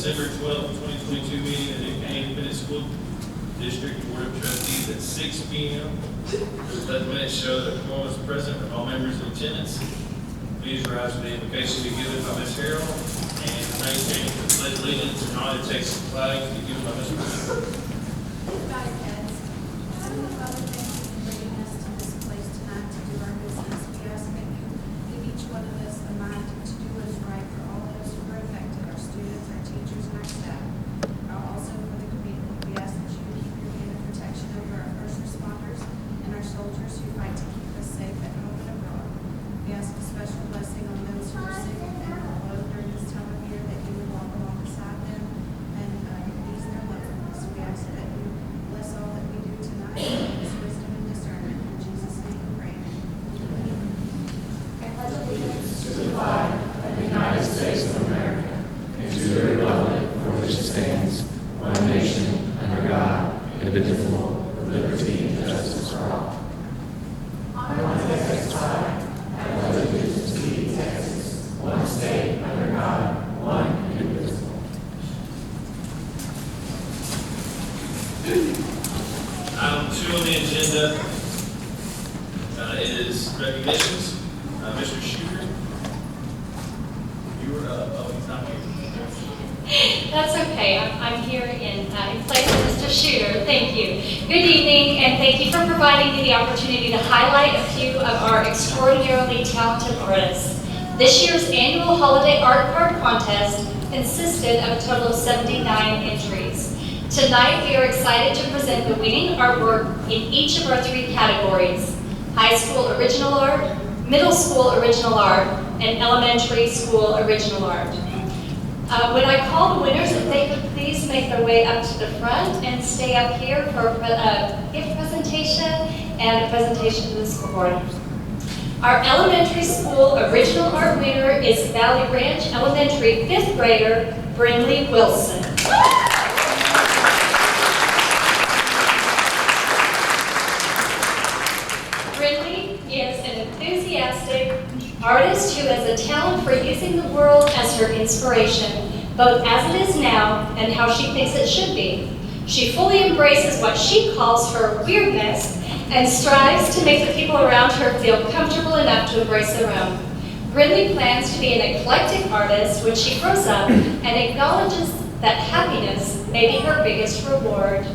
December 12th, 2022 meeting of the Caney Independent School District Board of Trustees at 6 p.m. Let the minutes show that the quorum is present for all members in attendance. Please rise for the invocation to be given by Ms. Harrell, and maintain the pledge of allegiance and honor the Texas flag to be given by Ms. Harrell. Item 2 on the agenda is recognitions. Mr. Shooter, you were oh, he's not here. That's okay. I'm here in place of Mr. Shooter. Thank you. Good evening, and thank you for providing me the opportunity to highlight a few of our extraordinarily talented artists. This year's annual Holiday Art Card Contest consisted of a total of 79 entries. Tonight, we are excited to present the winning artwork in each of our 3 categories: high school original art, middle school original art, and elementary school original art. When I call the winners, if they could please make their way up to the front and stay up here for a gift presentation and a presentation to the school board. Our elementary school original art winner is Valley Ranch Elementary 5th grader Brinley Wilson. Brinley is an enthusiastic artist who has a talent for using the world as her inspiration, both as it is now and how she thinks it should be. She fully embraces what she calls her weirdness and strives to make the people around her feel comfortable enough to embrace their own. Brinley plans to be an eclectic artist when she grows up and acknowledges that happiness may be her biggest reward.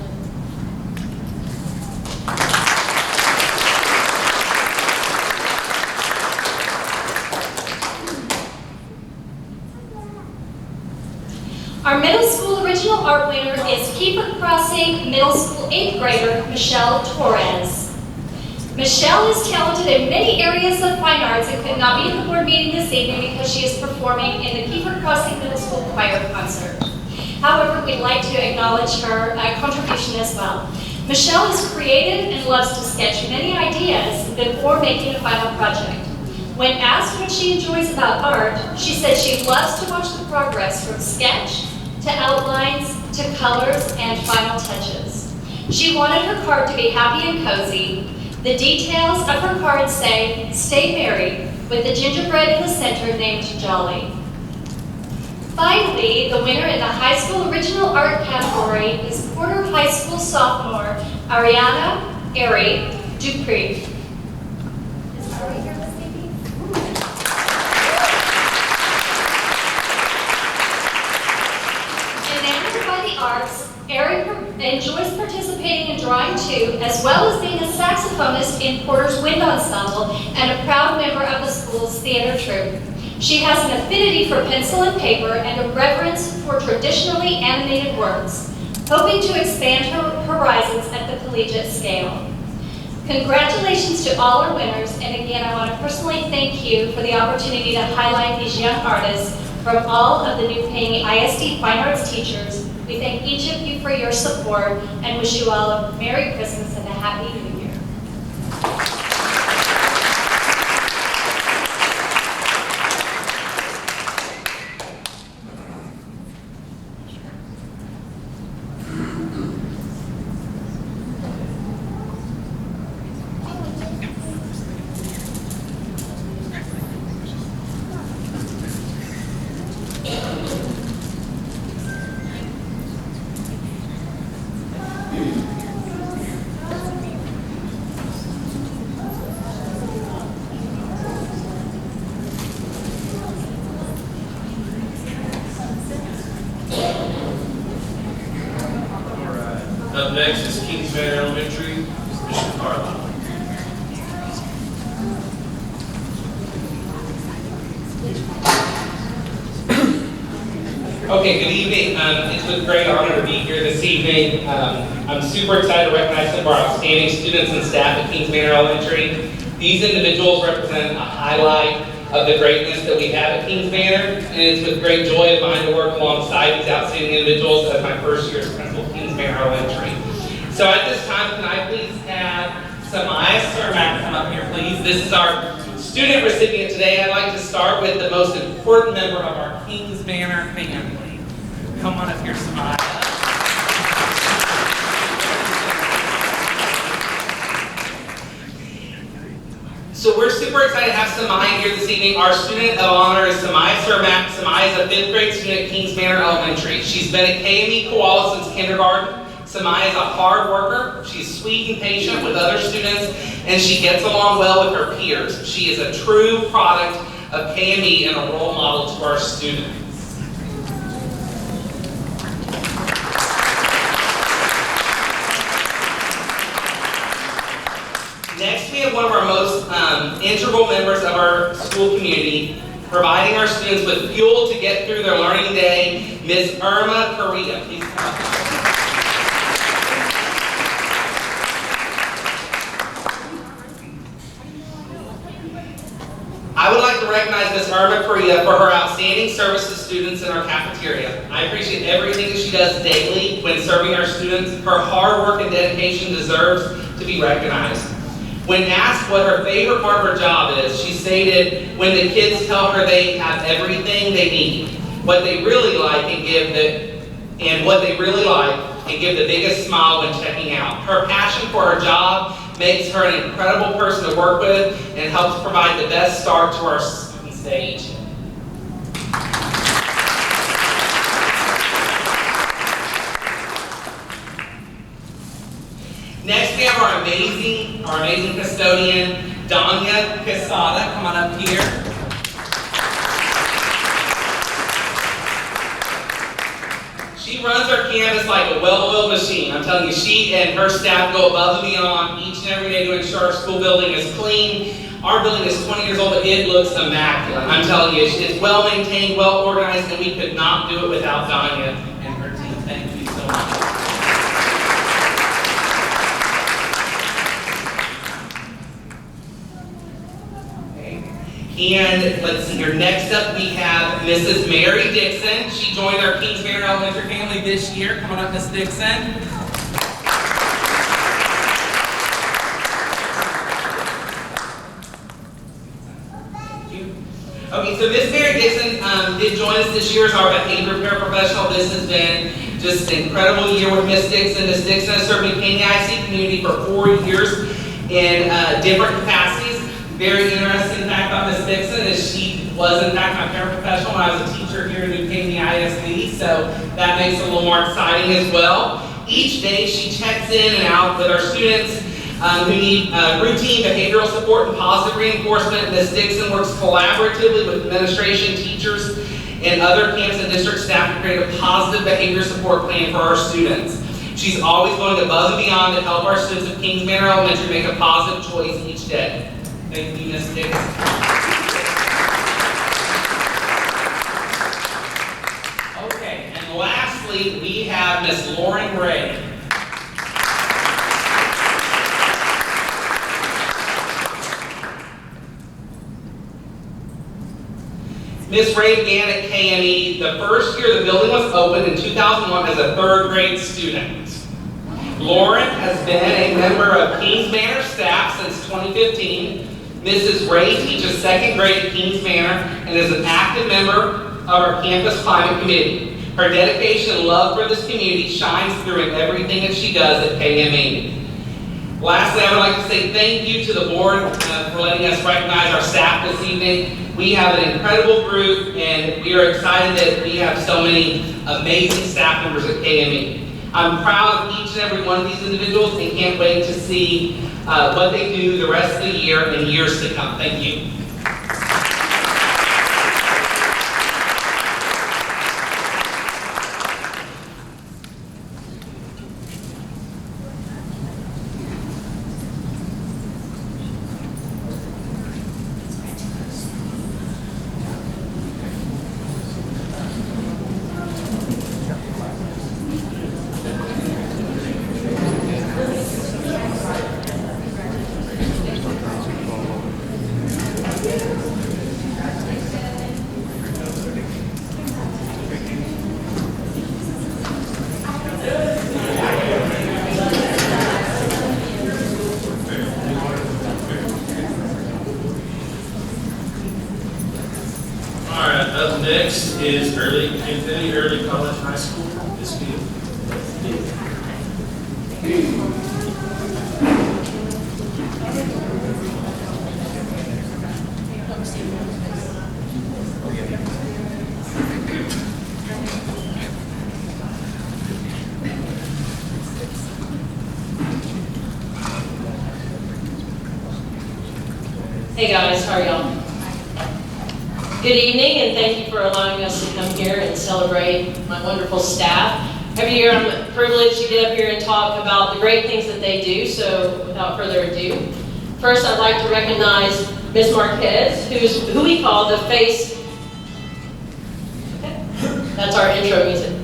Our middle school original art winner is Keeper Crossing middle school 8th grader Michelle Torres. Michelle is talented in many areas of fine arts and could not be at the board meeting this evening because she is performing in the Keeper Crossing Middle School Choir concert. However, we'd like to acknowledge her contribution as well. Michelle is creative and loves to sketch many ideas before making a final project. When asked what she enjoys about art, she said she loves to watch the progress from sketch to outlines to colors and final touches. She wanted her card to be happy and cozy. The details of her card say, "Stay married," with the gingerbread in the center named Jolly. Finally, the winner in the high school original art category is Porter High School sophomore Ariana Airy Dupree. Is Ari here this evening? Enamored by the arts, Ari enjoys participating in drawing too, as well as being a saxophonist in Porter's Wind Ensemble and a proud member of the school's theater troupe. She has an affinity for pencil and paper and a reverence for traditionally animated works, hoping to expand her horizons at the collegiate scale. Congratulations to all our winners, and again, I want to personally thank you for the opportunity to highlight these young artists from all of the new Caney ISD Fine Arts teachers. We thank each of you for your support and wish you all a Merry Christmas and a Happy New Year. next is Kings Manor Elementary, Mr. Carlisle. Okay, good evening. It's with great honor to be here this evening. I'm super excited to recognize some of our outstanding students and staff at Kings Manor Elementary. These individuals represent a highlight of the greatness that we have at Kings Manor, and it's with great joy of mine to work alongside these outstanding individuals as my first year as principal of Kings Manor Elementary. So at this time, can I please have Samaya Surmack come up here, please? This is our student recipient today. I'd like to start with the most important member of our Kings Manor family. Come on up here, Samaya. So we're super excited to have Samaya here this evening. Our student of honor is Samaya Surmack. Samaya is a 5th grade student at Kings Manor Elementary. She's been at KME Koala since kindergarten. Samaya is a hard worker. She's sweet and patient with other students, and she gets along well with her peers. She is a true product of KME and a role model to our students. Next, we have one of our most integral members of our school community, providing our students with fuel to get through their learning day, Ms. Irma Correa. Please come up. I would like to recognize Ms. Irma Correa for her outstanding service to students in our cafeteria. I appreciate everything that she does daily when serving our students. Her hard work and dedication deserves to be recognized. When asked what her favorite part of her job is, she stated, when the kids tell her they have everything they need, what they really like and give the biggest smile when checking out. Her passion for her job makes her an incredible person to work with and helps provide the best start to our student stage. Next, we have our amazing custodian, Danya Quesada. Come on up here. She runs our campus like a well-oiled machine. I'm telling you, she and her staff go above and beyond each and every day to ensure our school building is clean. Our building is 20 years old, but it looks immaculate. I'm telling you, it's well-maintained, well-organized, and we could not do it without Danya and her team. Thank you so much. And let's see here, next up we have Mrs. Mary Dixon. She joined our Kings Manor Elementary family this year. Come on up, Miss Dixon. Okay, so Miss Mary Dixon did join us this year as our behavior paraprofessional. This has been just an incredible year with Miss Dixon. Miss Dixon has served the Caney ISD community for 4 years in different capacities. Very interesting fact about Miss Dixon is she was in fact my paraprofessional when I was a teacher here at Caney ISD, so that makes it a little more exciting as well. Each day she checks in and out with our students who need routine behavioral support and positive reinforcement. Ms. Dixon works collaboratively with administration, teachers, and other campus and district staff to create a positive behavior support plan for our students. She's always going above and beyond to help our students at Kings Manor Elementary make a positive choice each day. Thank you, Ms. Dixon. Okay, and lastly, we have Ms. Lauren Ray. Ms. Ray began at KME the first year the building was opened in 2001 as a 3rd grade student. Lauren has been a member of Kings Manor staff since 2015. Mrs. Ray teaches 2nd grade at Kings Manor and is an active member of our campus climate committee. Her dedication and love for this community shines through in everything that she does at KME. Lastly, I would like to say thank you to the board for letting us recognize our staff this evening. We have an incredible group, and we are excited that we have so many amazing staff members at KME. I'm proud of each and every one of these individuals and can't wait to see what they do the rest of the year and years to come. Thank you. Next is Infinity Early College High School, Ms. Field. Hey guys, how are y'all? Good evening, and thank you for allowing us to come here and celebrate my wonderful staff. Every year I'm privileged to get up here and talk about the great things that they do, so without further ado, first I'd like to recognize Ms. Marquez, who we call the face. Okay. That's our intro music.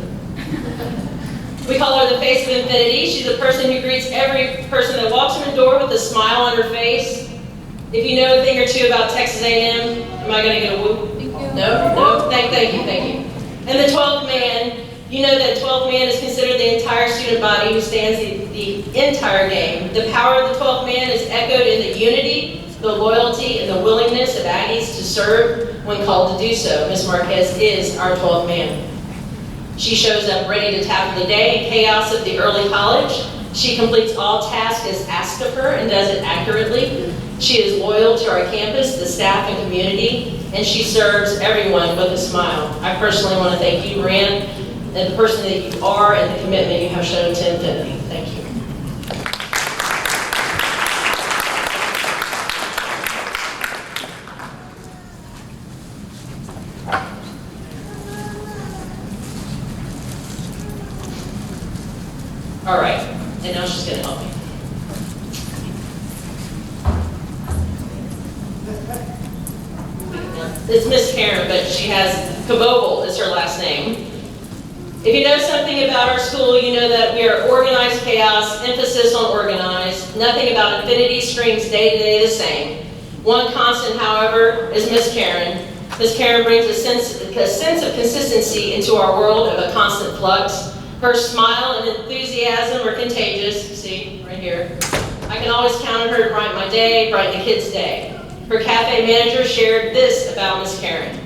We call her the face of infinity. She's the person who greets every person that walks in the door with a smile on her face. If you know a thing or two about Texas A&M, am I going to get a whoop? No? Thank you. And the 12th man, you know that 12th man is considered the entire student body who stands the entire game. The power of the 12th man is echoed in the unity, the loyalty, and the willingness of Aggies to serve when called to do so. Ms. Marquez is our 12th man. She shows up ready to tackle the day and chaos of the early college. She completes all tasks as asked of her and does it accurately. She is loyal to our campus, the staff, and community, and she serves everyone with a smile. I personally want to thank you, Moran, and the person that you are and the commitment you have shown to infinity. Thank you. All right, and now she's going to help me. It's Miss Karen, but she has Kabobel as her last name. If you know something about our school, you know that we are organized chaos, emphasis on organized. Nothing about infinity screams day to day the same. One constant, however, is Miss Karen. Miss Karen brings a sense of consistency into our world of a constant flux. Her smile and enthusiasm are contagious. See, right here. I can always count on her to brighten my day, brighten the kids' day. Her cafe manager shared this about Miss Karen.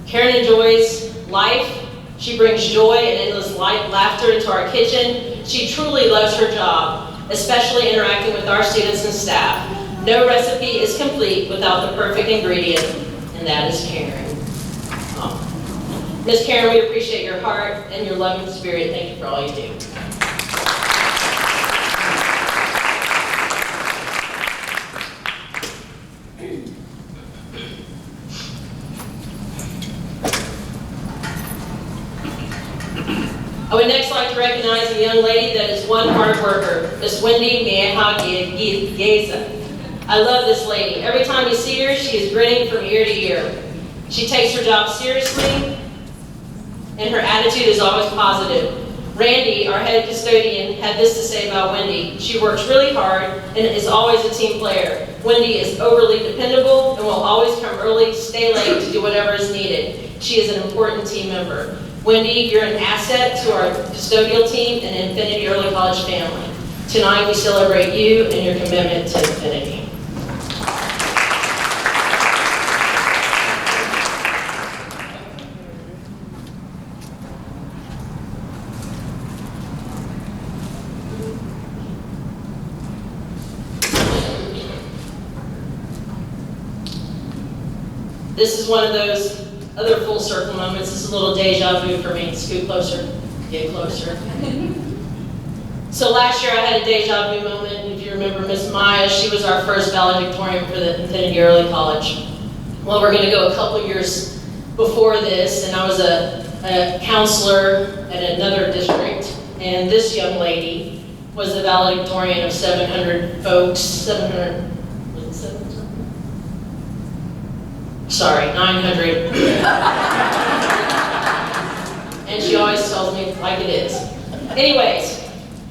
Karen enjoys life. She brings joy and endless laughter into our kitchen. She truly loves her job, especially interacting with our students and staff. No recipe is complete without the perfect ingredient, and that is Karen. Miss Karen, we appreciate your heart and your loving spirit. Thank you for all you do. I would next like to recognize a young lady that is one hard worker, Miss Wendy Mieha Geza. I love this lady. Every time you see her, she is grinning from ear to ear. She takes her job seriously, and her attitude is always positive. Randy, our head custodian, had this to say about Wendy. She works really hard and is always a team player. Wendy is overly dependable and will always come early, stay late to do whatever is needed. She is an important team member. Wendy, you're an asset to our custodial team and Infinity Early College family. Tonight we celebrate you and your commitment to Infinity. This is one of those other full circle moments. This is a little deja vu for me. Scoot closer, get closer. So last year I had a deja vu moment. If you remember Miss Maya, she was our first valedictorian for the Infinity Early College. Well, we're gonna go a couple years before this, and I was a counselor at another district, and this young lady was the valedictorian of 700 folks, 700, was it 700? Sorry, 900. And she always tells me like it is. Anyways,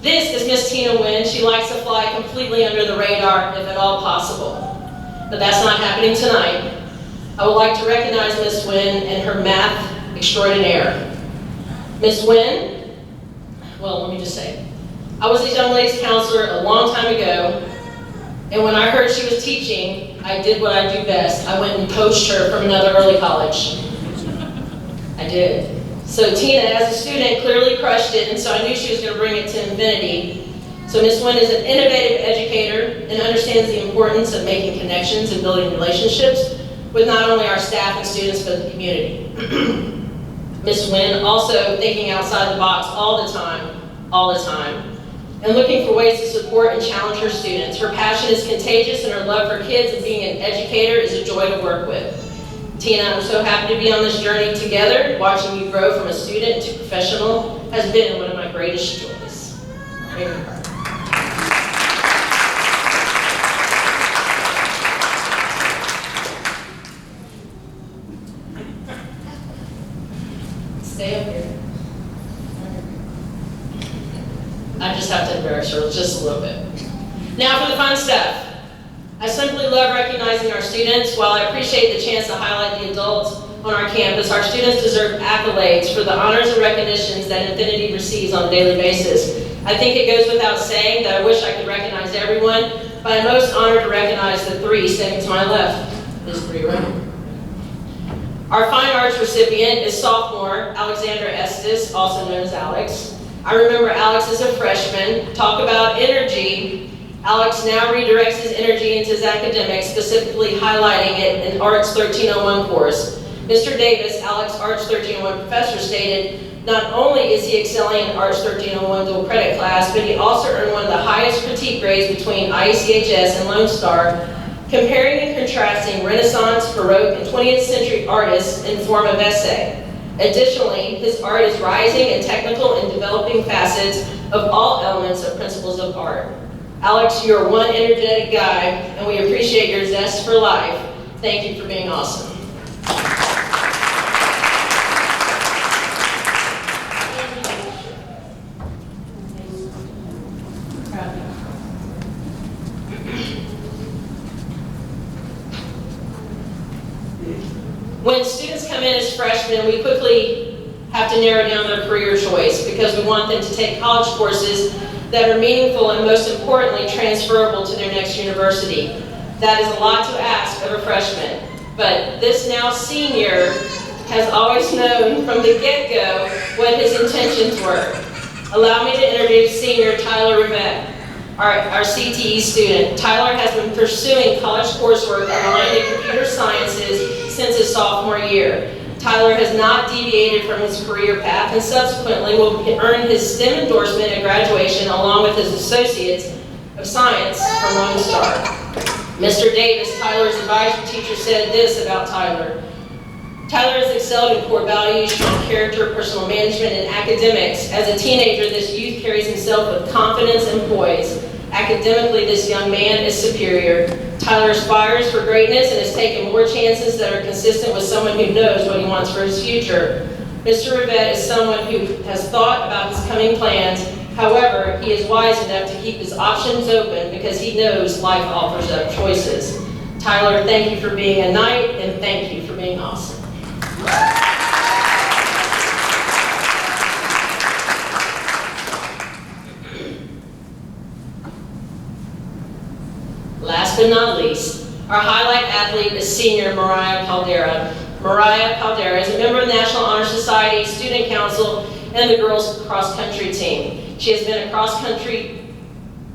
this is Miss Tina Wynn. She likes to fly completely under the radar if at all possible. But that's not happening tonight. I would like to recognize Miss Wynn and her math extraordinaire. Miss Wynn, well, let me just say, I was this young lady's counselor a long time ago, and when I heard she was teaching, I did what I do best. I went and coached her from another early college. I did. So Tina, as a student, clearly crushed it, and so I knew she was going to bring it to infinity. So Ms. Wynn is an innovative educator and understands the importance of making connections and building relationships with not only our staff and students, but the community. Ms. Wynn also thinking outside the box all the time, and looking for ways to support and challenge her students. Her passion is contagious, and her love for kids and being an educator is a joy to work with. Tina, I'm so happy to be on this journey together. Watching you grow from a student to professional has been one of my greatest joys. Stay up here. I just have to embarrass her just a little bit. Now for the fun stuff. I simply love recognizing our students. While I appreciate the chance to highlight the adults on our campus, our students deserve accolades for the honors and recognitions that Infinity receives on a daily basis. I think it goes without saying that I wish I could recognize everyone, but I'm most honored to recognize the three standing to my left. Ms. Bree Ryan. Our Fine Arts recipient is sophomore Alexandra Estes, also known as Alex. I remember Alex as a freshman. Talk about energy. Alex now redirects his energy into his academics, specifically highlighting it in Arts 1301 course. Mr. Davis, Alex Arts 1301 professor, stated, not only is he excelling in Arts 1301 dual credit class, but he also earned one of the highest critique grades between ICHS and Lone Star, comparing and contrasting Renaissance, Baroque, and 20th century artists in form of essay. Additionally, his art is rising in technical and developing facets of all elements of principles of art. Alex, you're one energetic guy, and we appreciate your zest for life. Thank you for being awesome. When students come in as freshmen, we quickly have to narrow down their career choice because we want them to take college courses that are meaningful and, most importantly, transferable to their next university. That is a lot to ask of a freshman, but this now senior has always known from the get-go what his intentions were. Allow me to introduce senior Tyler Rivette, our CTE student. Tyler has been pursuing college coursework aligned to computer sciences since his sophomore year. Tyler has not deviated from his career path and subsequently will earn his STEM endorsement at graduation along with his Associates of Science from Lone Star. Mr. Davis, Tyler's advisory teacher, said this about Tyler. Tyler has excelled in core values, strong character, personal management, and academics. As a teenager, this youth carries himself with confidence and poise. Academically, this young man is superior. Tyler aspires for greatness and has taken more chances that are consistent with someone who knows what he wants for his future. Mr. Rivette is someone who has thought about his coming plans. However, he is wise enough to keep his options open because he knows life offers up choices. Tyler, thank you for being a knight and thank you for being awesome. Last but not least, our highlight athlete is senior Mariah Caldera. Mariah Caldera is a member of the National Honor Society, Student Council, and the girls cross country team. She has been a cross country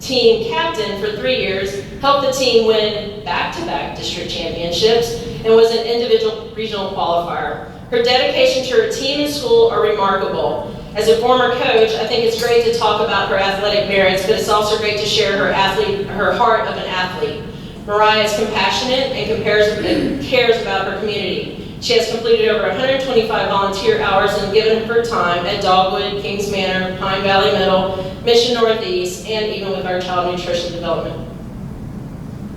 team captain for 3 years, helped the team win back-to-back district championships, and was an individual regional qualifier. Her dedication to her team and school are remarkable. As a former coach, I think it's great to talk about her athletic merits, but it's also great to share her heart of an athlete. Mariah is compassionate and cares about her community. She has completed over 125 volunteer hours and given her time at Dogwood, Kings Manor, Pine Valley Middle, Mission Northeast, and even with our child nutrition development.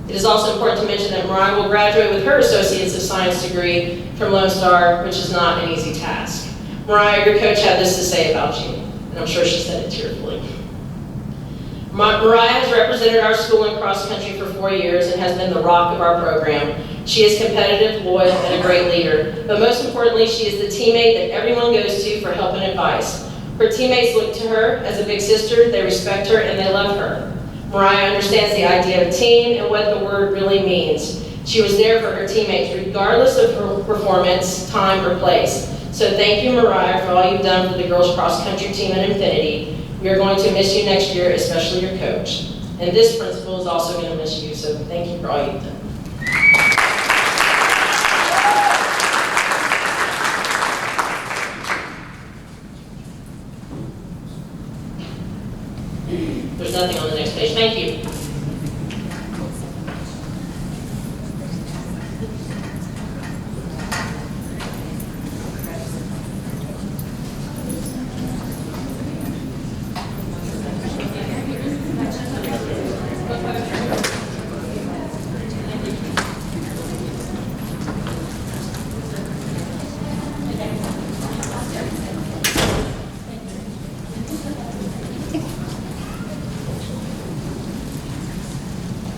It is also important to mention that Mariah will graduate with her Associates of Science degree from Lone Star, which is not an easy task. Mariah, your coach had this to say about you, and I'm sure she said it tearfully. Mariah has represented our school in cross country for 4 years and has been the rock of our program. She is competitive, loyal, and a great leader. But most importantly, she is the teammate that everyone goes to for help and advice. Her teammates look to her as a big sister, they respect her, and they love her. Mariah understands the idea of team and what the word really means. She was there for her teammates regardless of her performance, time, or place. So thank you, Mariah, for all you've done for the girls cross-country team at Infinity. We are going to miss you next year, especially your coach. And this principal is also going to miss you, so thank you for all you've done. There's nothing on the next page. Thank you.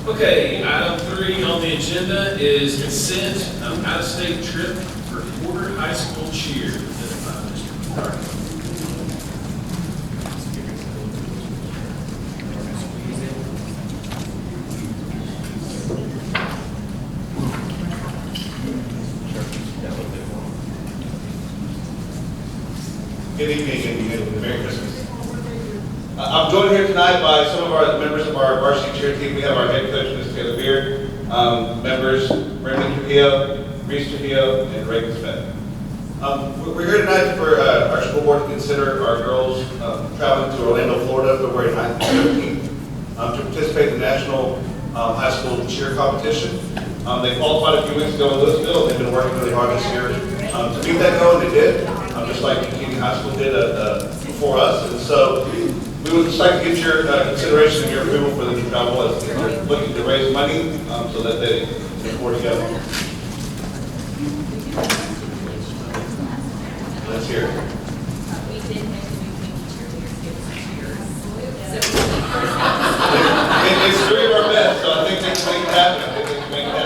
Okay, item 3 on the agenda is consent of out-of-state trip for quarter high school cheer. Good evening and Merry Christmas. I'm joined here tonight by some of our members of our varsity cheer team. We have our head coach, Ms. Taylor Beard, members Brandon Trujillo, Reese Trujillo, and Reagan Smith. We're here tonight for our school board to consider our girls traveling to Orlando, Florida, February 9th and 13th to participate in the National High School Cheer Competition. They qualified a few weeks ago in Louisville, and they've been working really hard this year to meet that goal, and they did, just like Caney High School did before us. And so we would just like to get your consideration and your approval for them to travel as they're looking to raise money so that they can afford to go. Let's hear it. It's three of our best, so I think they can make it happen. I think they can make it happen.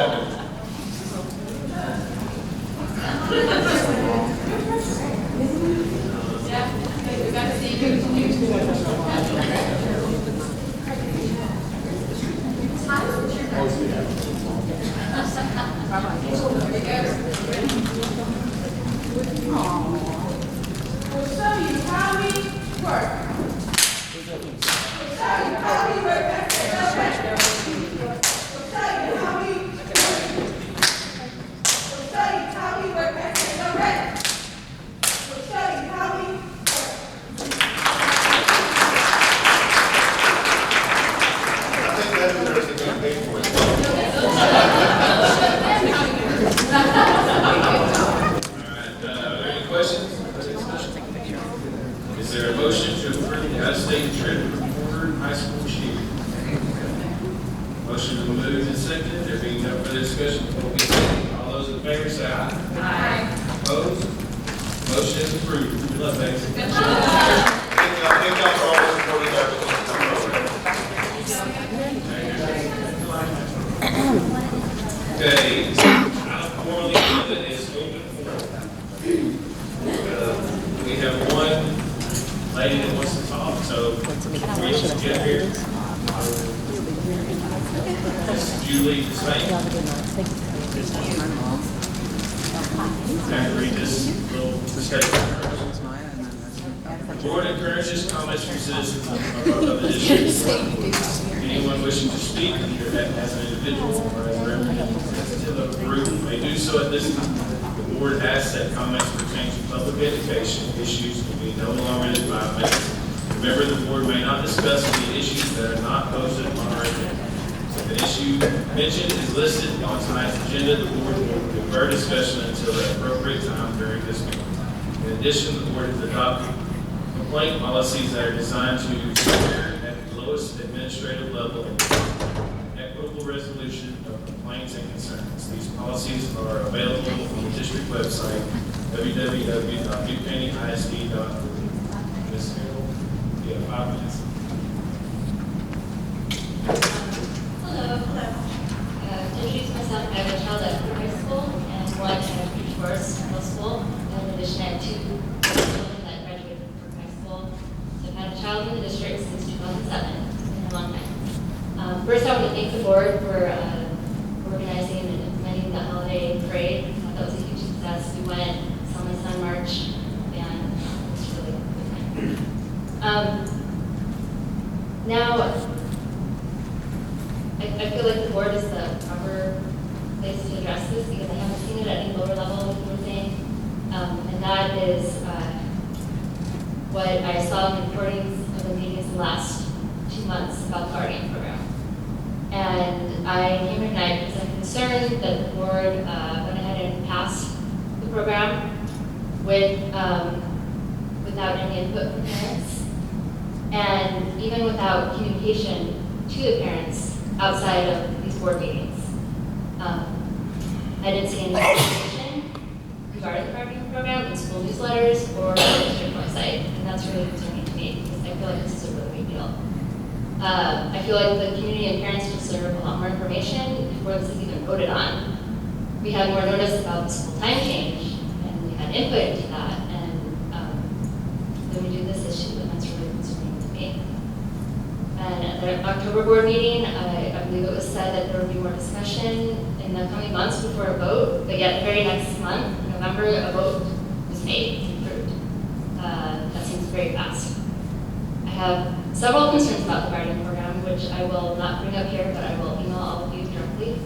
Anyone wishing to speak, either as an individual or as a representative of a group, may do so at this time. The board asks that comments pertaining to public education issues will be no longer than 5 minutes. Remember, the board may not discuss any issues that are not posted on our agenda. If an issue mentioned is listed on tonight's agenda, the board will defer discussion until the appropriate time during this meeting. In addition, the board has adopted complaint policies that are designed to ensure at the lowest administrative level equitable resolution of complaints and concerns. These policies are available on the district website, www.caneyisd.org. Ms. Hill, you have 5 minutes. Hello. To introduce myself, I have a child at high school and one at Woodridge Forest middle school. In addition, I have 2 children that graduated from high school. So I've had a child in the district since 2007, in a long time. First, I want to thank the board for organizing and implementing the holiday parade. I thought that was a huge success. We went, saw my son March, and it's really good time. Now, I feel like the board is the proper place to address this because I haven't seen it at any lower level, like you were saying. And that is what I saw in the recordings of the meetings the last 2 months about the Guardian program. And I came here tonight because I'm concerned that the board went ahead and passed the program without any input from parents, and even without communication to the parents outside of these board meetings. I didn't see any information regarding the Guardian program in school newsletters or on the district website, and that's really concerning to me because I feel like this is a really big deal. I feel like the community and parents deserve a lot more information before this is even voted on. We had more notice about the school time change, and we had input into that, and then we do this issue, and that's really concerning to me. And at the October board meeting, I believe it was said that there would be more discussion in the coming months before a vote, but yet the very next month, in November, a vote was made and approved. That seems very fast. I have several concerns about the Guardian program, which I will not bring up here, but I will email all of you directly.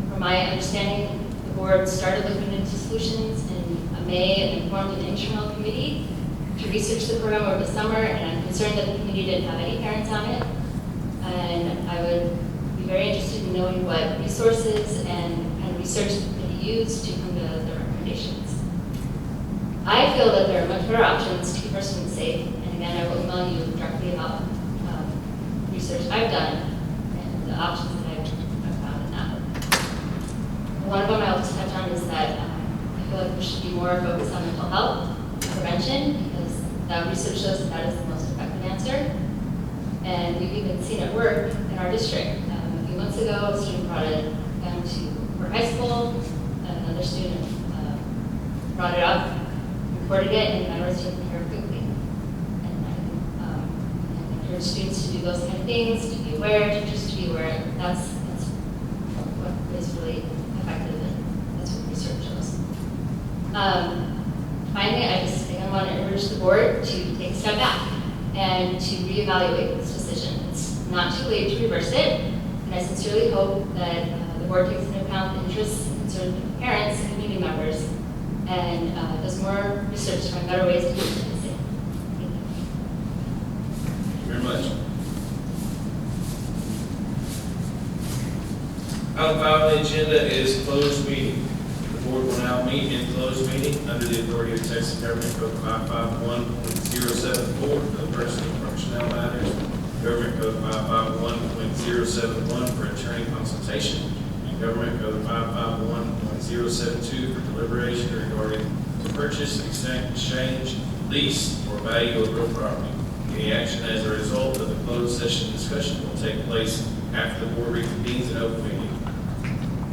From my understanding, the board started looking into solutions in May and formed an internal committee to research the program over the summer, and I'm concerned that the committee didn't have any parents on it. And I would be very interested in knowing what resources and kind of research the committee used to come to the recommendations. I feel that there are much better options to keep our students safe, and again, I will email you directly about research I've done and the options that I've found in that. One of them I'll just touch on is that I feel like there should be more focus on mental health prevention, because that research shows that that is the most effective answer. And we've even seen it work in our district. A few months ago, a student brought it down to Oakhurst High School, another student brought it up, reported it, and the matter was taken care of quickly. And I encourage students to do those kind of things, to be aware, teachers to be aware. That's what is really effective, and that's what research shows. Finally, I want to urge the board to take a step back and to reevaluate this decision. It's not too late to reverse it, and I sincerely hope that the board takes into account the interests and concerns of parents and community members and does more research to find better ways to do this. Thank you. Thank you very much. Item 5 on the agenda is closed meeting. The board will now meet in closed meeting under the authority of Texas Government Code 551.074 for personal and personnel matters, Government Code 551.071 for attorney consultation, and Government Code 551.072 for deliberation regarding the purchase, exchange, lease, or value of real property. Any action as a result of the closed session discussion will take place after the board reconvenes in open meeting.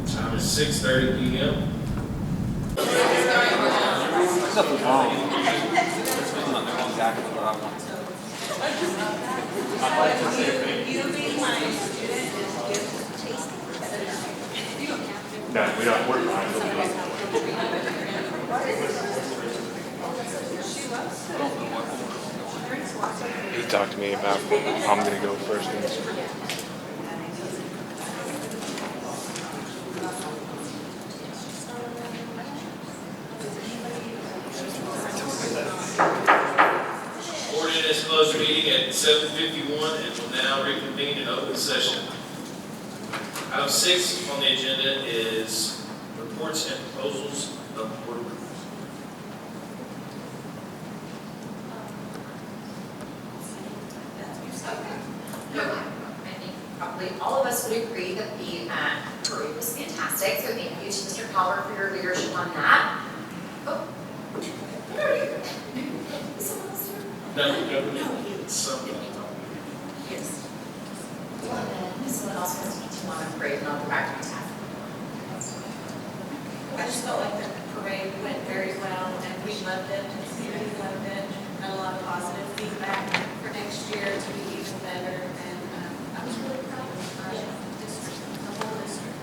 The time is 6:30 p.m. Nothing wrong. I'm not doing exactly what I want. No, we don't work behind it. He talked to me about I'm going to go first. Board in this closed meeting at 7:51 and will now reconvene in open session. Item 6 on the agenda is reports and proposals of board members. I think probably all of us would agree that the parade was fantastic, so thank you to Mr. Collar for your leadership on that. Oh, where are you? Is someone else here? No, something. Yes. If someone else wants to speak on the parade, and I'll go back to my task. I just felt like the parade went very well, and we loved it, and the community loved it, and a lot of positive feedback for next year to be even better, and I was really proud of our district, the whole district.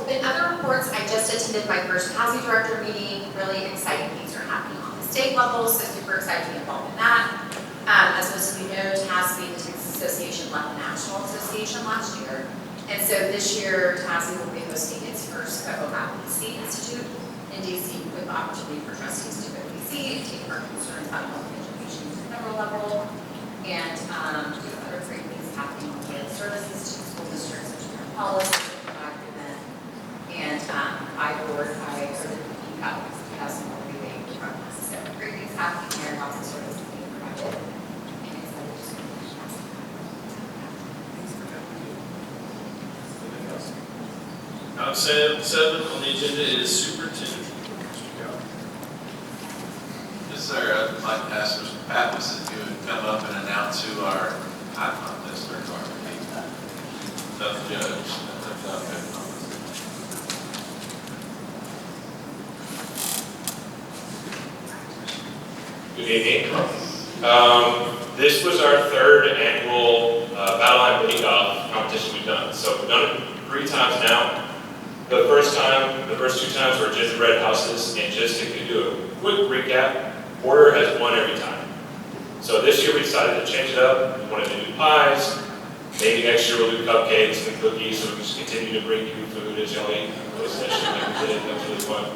In other reports, I just attended my first housing director meeting. Really exciting things are happening on the state level, so super excited to be involved in that. As most of you know, TASB, the Texas Association, left the National Association last year. And so this year, TASB will be hosting its first Co-Advocacy Institute in DC with the opportunity for trustees to go to DC and take our concerns about health education to the federal level. And other great things happening on the services to school districts, such as policy, and I have some more rebate from us. So great things happening here, lots of services being provided. And excited to finish. Item 7 on the agenda is superintendent. Yes, sir. I'd like to ask Mr. Pappas if you would come up and announce who our high contest are going to be. The judge. Good evening. This was our third annual Battle Line Bake-Off competition we've done. So we've done it 3 times now. The first 2 times were gingerbread houses, and just to do a quick recap, Porter has won every time. So this year we decided to change it up. We wanted to do pies. Maybe next year we'll do cupcakes and cookies, so we just continue to bring you food as y'all eat. That was really fun.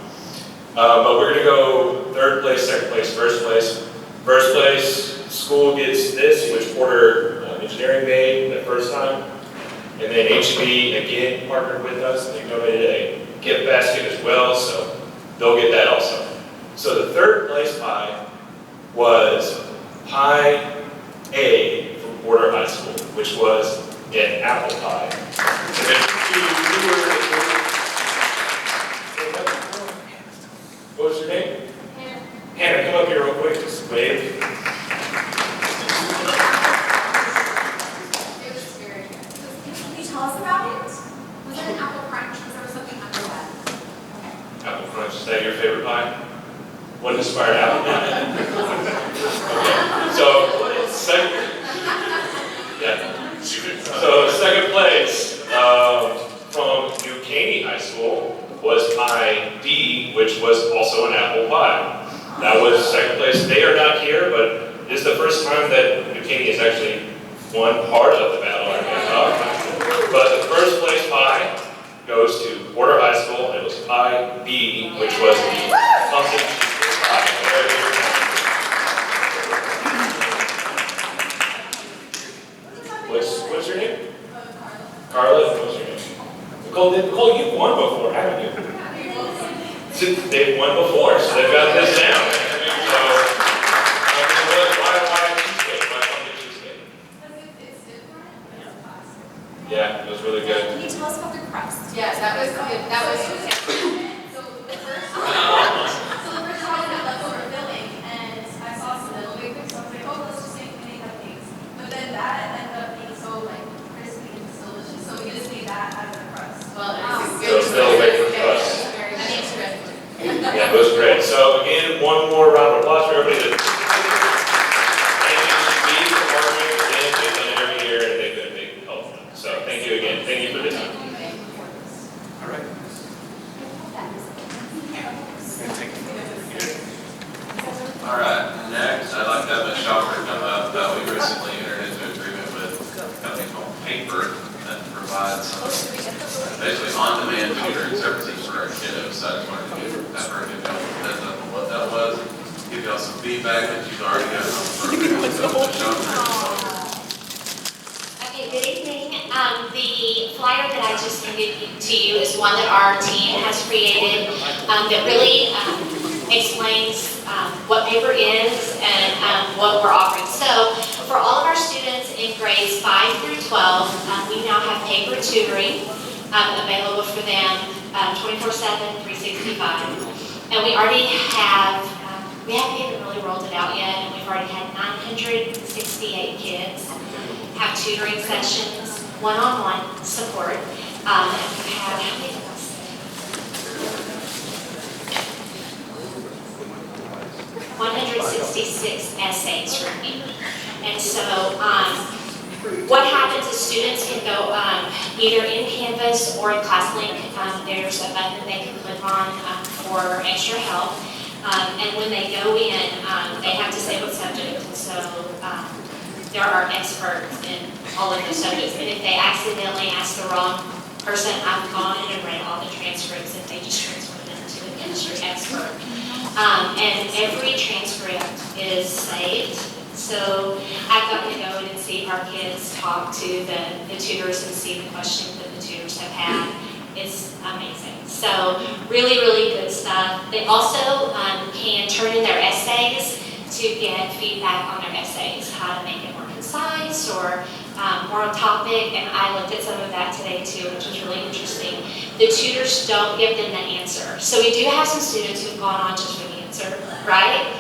But we're going to go 3rd place, 2nd place, 1st place. 1st place, school gets this, which Porter Engineering made the first time. And then HB again partnered with us, and they donated a gift basket as well, so they'll get that also. So the 3rd place pie was Pie A from Porter High School, which was an apple pie. And then what was your name? Hannah. Hannah, come up here real quick, just wave. Tell us about it. Was it an apple crunch? Was there something under that? Okay. Apple crunch, is that your favorite pie? What inspired apple pie? Okay, so second place from New Caney High School was pie D, which was also an apple pie. That was 2nd place. They are not here, but this is the first time that New Caney has actually won part of the battle. But the 1st place pie goes to Porter High School, and it was pie B, which was the pumpkin cheesecake pie. What's your name? Carla. What's your name? Nicole, you've won before, haven't you? They've won before, so they've got this down. Why cheesecake? Why pumpkin cheesecake? It's different. Yeah, it was really good. Can you tell us about the crust? Yes, that was good. That was So the first time I leftover filling, and I saw some little big things, so I was like, oh, let's just make mini cupcakes. But then that ended up being so like crispy and delicious, so we just made that as a crust. Well, So still waiting for us. Yeah, it was great. So again, one more round of applause for everybody that NCISD for partnering with them. They've done it every year, and they've been a big help. So thank you again. Thank you for the time. All right. All right, next, I'd like to have Ms. Schaufer come up. We recently entered into an agreement with a company called Paper that provides basically on-demand tutoring services for our kiddos. So I just wanted to give her a heads up on what that was, give y'all some feedback that you've already got on the program. So Ms. Schaufer. Okay, good evening. The flyer that I just handed to you is one that our team has created that really explains what paper is and what we're offering. So for all of our students in grades 5 through 12, we now have paper tutoring available for them 24/7, 365. And we already have, we haven't even really rolled it out yet, and we've already had 968 kids have tutoring sessions, one-on-one support. And we have, how many of us? 166 essays written. And so what happens is students can go either in Canvas or in ClassLink. There's a button that they can click on for extra help. And when they go in, they have to say what subject. And so there are experts in all of the subjects. And if they accidentally ask the wrong person, I've gone in and read all the transcripts and they just transfer them to an industry expert. And every transcript is saved. So I've got to go in and see our kids talk to the tutors and see the questions that the tutors have had. It's amazing. So really, really good stuff. They also can turn in their essays to get feedback on their essays, how to make it more concise or more on topic, and I looked at some of that today too, which was really interesting. The tutors don't give them the answer. So we do have some students who've gone on just for the answer, right?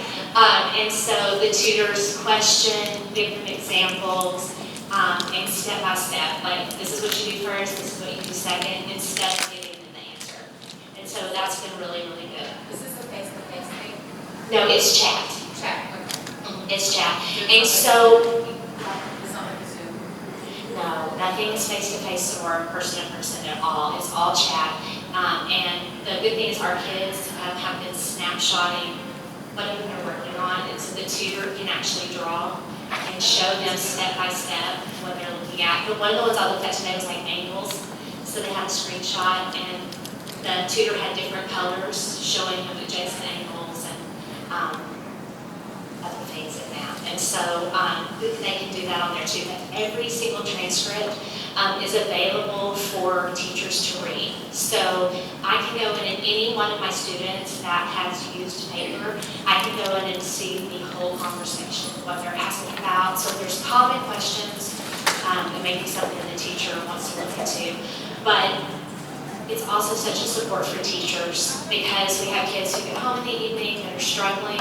And so the tutors question, give them examples, and step by step, like this is what you do first, this is what you do second, instead of giving them the answer. And so that's been really, really good. Is this a face-to-face thing? No, it's chat. Chat, okay. It's chat. And so, It's not like a Zoom. no, nothing is face-to-face or person-to-person at all. It's all chat. And the good thing is our kids have been snapshotting whatever they're working on, and so the tutor can actually draw and show them step by step what they're looking at. But one of the ones I looked at today was like angles. So they had a screenshot, and the tutor had different colors showing them adjacent angles and other things in that. And so they can do that on there too. But every single transcript is available for teachers to read. So I can go in and any one of my students that has used paper, I can go in and see the whole conversation, what they're asking about. So if there's common questions, it may be something the teacher wants to look into. But it's also such a support for teachers because we have kids who get home in the evening that are struggling,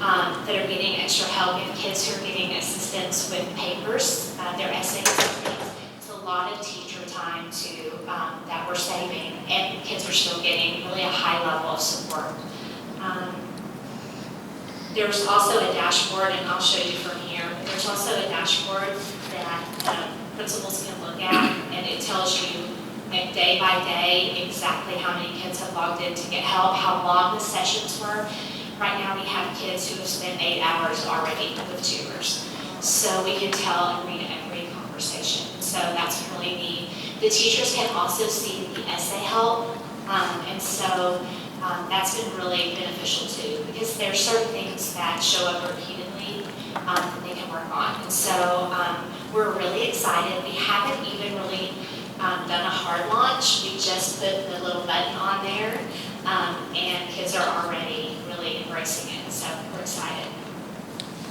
that are getting extra help. We have kids who are getting assistance with papers, their essays and things. It's a lot of teacher time too that we're saving, and kids are still getting really a high level of support. There's also a dashboard, and I'll show you from here, but there's also a dashboard that principals can look at, and it tells you like day by day exactly how many kids have logged in to get help, how long the sessions were. Right now we have kids who have spent 8 hours already with tutors. So we can tell and read every conversation. So that's really neat. The teachers can also see the essay help. And so that's been really beneficial too, because there are certain things that show up repeatedly that they can work on. And so we're really excited. We haven't even really done a hard launch. We just put the little button on there, and kids are already really embracing it. So we're excited.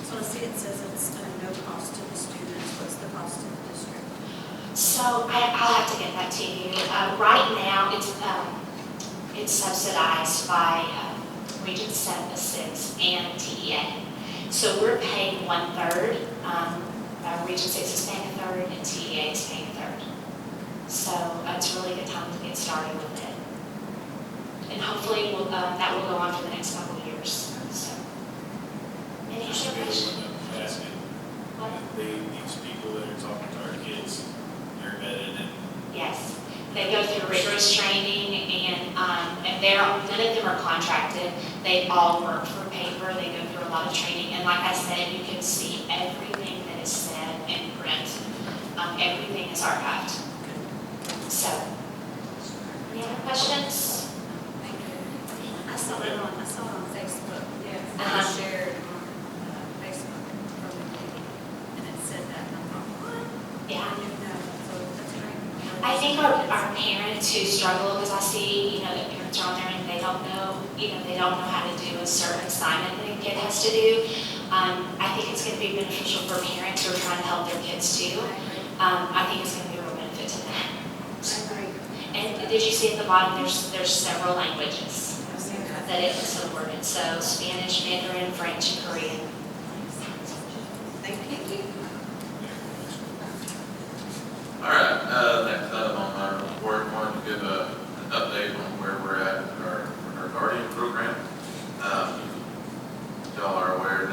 So I see it says it's no cost to the students. What's the cost to the district? So I'll have to get that to you. Right now, it's subsidized by Region 6 and TEA. So we're paying 1/3. Region 6 is paying 1/3, and TEA is paying 1/3. So it's a really good time to get started with it. And hopefully that will go on for the next couple of years. So, any other questions? Asking, these people that are talking to our kids, they're vetted and Yes, they go through rigorous training, and none of them are contracted. They all work for paper. They go through a lot of training, and like I said, you can see everything that is said in print. Everything is archived. So, any other questions? Thank you. I saw it on Facebook. Yes. Uh-huh. Shared on Facebook from the meeting, and it said that, and I thought, what? Yeah. I didn't know, so that's great. I think our parents who struggle, because I see, that parents are on there and they don't know, they don't know how to do a certain assignment that a kid has to do. I think it's going to be beneficial for parents who are trying to help their kids too. I think it's going to be a real benefit to them. And did you see at the bottom, there's several languages I've seen that. that it is supported. So Spanish, Mandarin, French, and Korean. Thank you. All right, next item on my report, I wanted to give an update on where we're at with our Guardian program. Y'all are aware,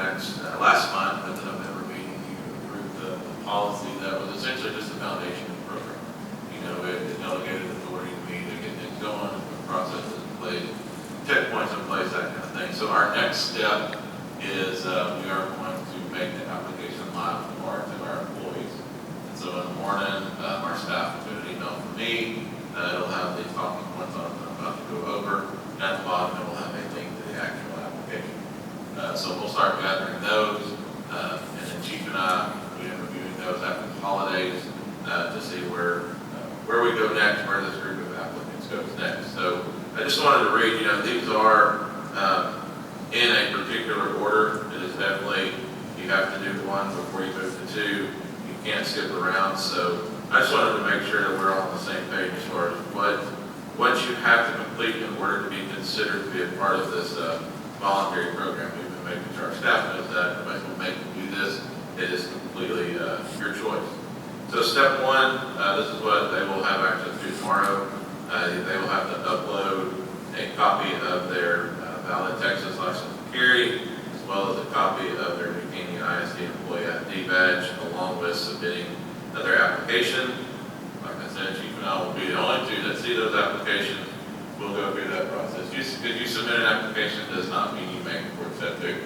last month at the November meeting, you approved the policy that was essentially just the foundation of the program. it delegated authority to me to get things going, put processes in place, checkpoints in place, that kind of thing. So our next step is we are going to make the application live tomorrow to our employees. And so in the morning, our staff will get an email from me. It'll have the talking points on that I'm about to go over. And at the bottom, it will have a link to the actual application. So we'll start gathering those. And then Chief and I will be reviewing those after the holidays to see where we go next, where this group of applicants goes next. So I just wanted to read, these are in a particular order. It is definitely, you have to do one before you move to two. You can't skip around. So I just wanted to make sure that we're all on the same page as far as what you have to complete in order to be considered to be a part of this voluntary program. We've been making sure our staff knows that. Nobody will make you do this. It is completely your choice. So step one, this is what they will have access to tomorrow. They will have to upload a copy of their valid Texas license to carry, as well as a copy of their new Caney ISD employee ID badge, along with submitting their application. Like I said, Chief and I will be the only two that see those applications. We'll go through that process. Just because you submit an application does not mean you make it for step two.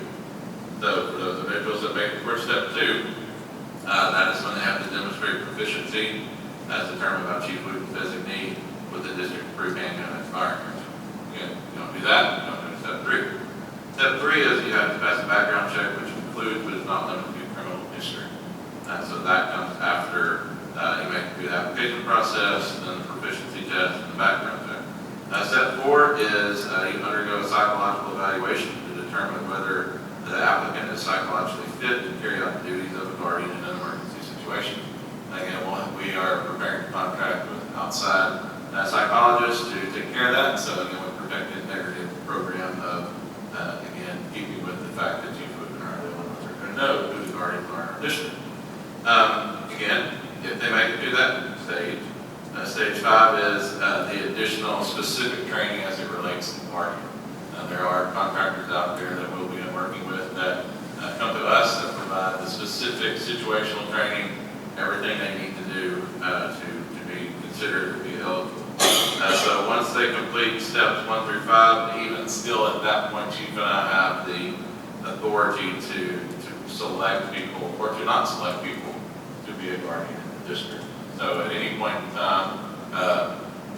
So for those individuals that make it for step two, that is when they have to demonstrate proficiency as determined by Chief Wood designee with the district approved handgun and firearms. Again, you don't do that, you don't do step three. Step three is you have to pass a background check, which includes but is not limited to criminal history. So that comes after you make it through the application process, then the proficiency test, and the background check. Step four is you undergo a psychological evaluation to determine whether the applicant is psychologically fit to carry out the duties of a guardian in an emergency situation. Again, we are preparing to contract with an outside psychologist to take care of that. So again, we protect the integrity of the program of, again, keeping with the fact that Chief Wood and I are the only ones that are going to know who the guardians are in our district. Again, if they make it through that stage, stage five is the additional specific training as it relates to guardian. There are contractors out there that we'll be working with that come to us that provide the specific situational training, everything they need to do to be considered to be eligible. So once they complete steps 1 through 5, even still at that point, Chief and I have the authority to select people or to not select people to be a guardian in the district. So at any point in time,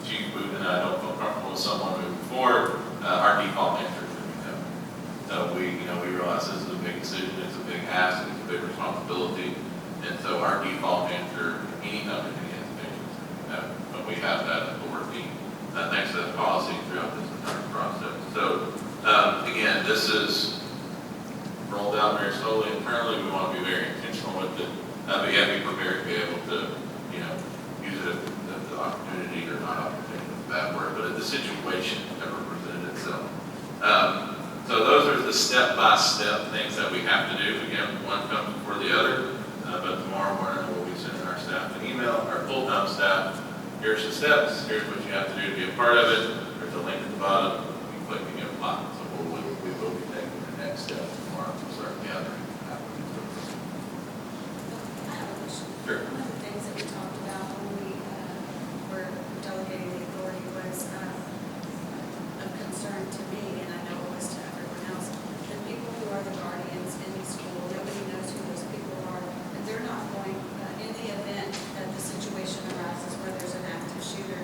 Chief Wood and I don't feel comfortable with someone moving forward, our default answer is to be no. So we realize this is a big decision, it's a big ask, it's a big responsibility, and so our default answer, any number of hesitations, no. But we have that authority thanks to that policy throughout this entire process. So again, this is rolled out very slowly internally. We want to be very intentional with it, but you have to be prepared to be able to, use it if the opportunity or not opportunity is a bad word, but if the situation ever presented itself. So those are the step-by-step things that we have to do. Again, one comes before the other, but tomorrow morning we'll be sending our staff an email, our full-time staff. Here's the steps, here's what you have to do to be a part of it. There's a link at the bottom, you click and get applied. So we will be taking the next step tomorrow to start gathering applicants. I have a question. Sure. One of the things that we talked about when we were delegating the authority was of concern to me, and I know it was to everyone else, the people who are the guardians in the school, nobody knows who those people are, and they're not going, in the event that the situation arises where there's an active shooter,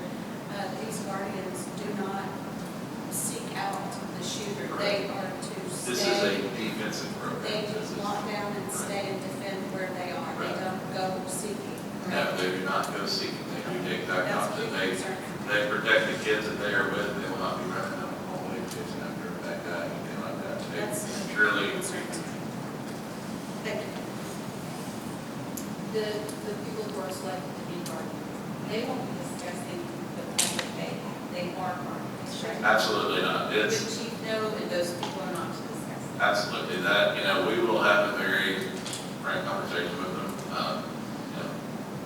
these guardians do not seek out the shooter. They are to stay. This is a defensive program. They just lock down and stay and defend where they are. They don't go seeking. No, they do not go seeking. They do the exact opposite. They protect the kids that they are with. They will not be running down the hallway chasing after a bad guy, anything like that. That's Surely. Thank you. The people who are selected to be guardians, they won't be discussing the fact that they are guardians, right? Absolutely not. The chief know that those people are not to discuss. Absolutely. That, we will have a very frank conversation with them.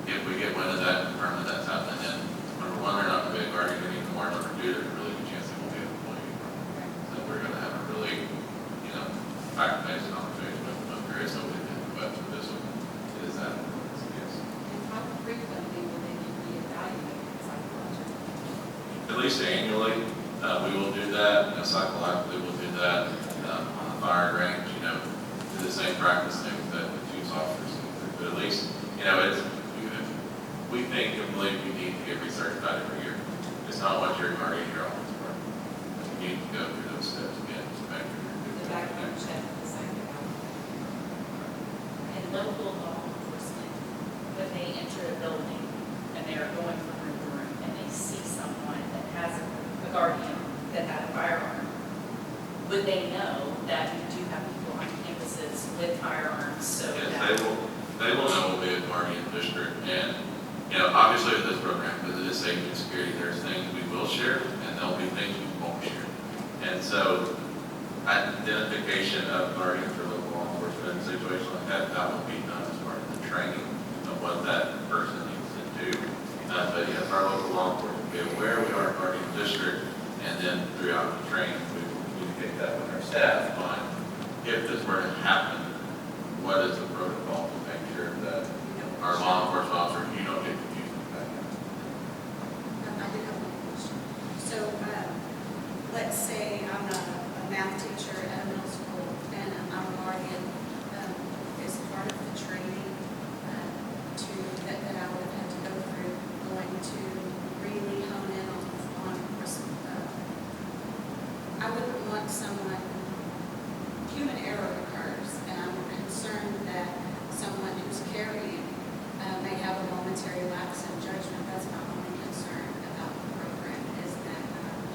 If we get wind of that, confirm that that's happening, then number one, they're not going to be a guardian anymore. Number two, there's a really good chance they won't be an employee. So we're going to have a really, fact-based conversation with them. I'm curious how we can go after this one. Is that, yes. And how frequently will they be reevaluated? at least annually, we will do that, psychologically we'll do that, on the firing range, do the same practice things that the chief's officers do. But at least, it's, we think and believe you need to get recertified every year. It's not what you're guardian your own work. You need to go through those steps again to make sure you're The doing background it. check, the same thing. And local law enforcement, when they enter a building and they are going from room to room and they see someone that has a guardian that had a firearm, would they know that you do have people on campuses with firearms so Yes, that? they will know we'll be a guardian district, and, obviously with this program, because it is safety and security, there's things we will share, and there'll be things we won't share. And so, identification of guardian for local law enforcement in a situation like that will be done as part of the training of what that person needs to do. But yes, our local law enforcement will be aware we are a guardian district, and then throughout the training, we will communicate that with our staff on if this were to happen, what is the protocol to make sure that our law enforcement officers, you don't get confused with that. I do have one question. So, let's say I'm a math teacher at a middle school and I'm a guardian. Is part of the training that I would have had to go through going to really hone in on I wouldn't want someone, human error occurs, and I'm concerned that someone who's carrying may have a momentary lapse in judgment. That's my only concern about the program, is that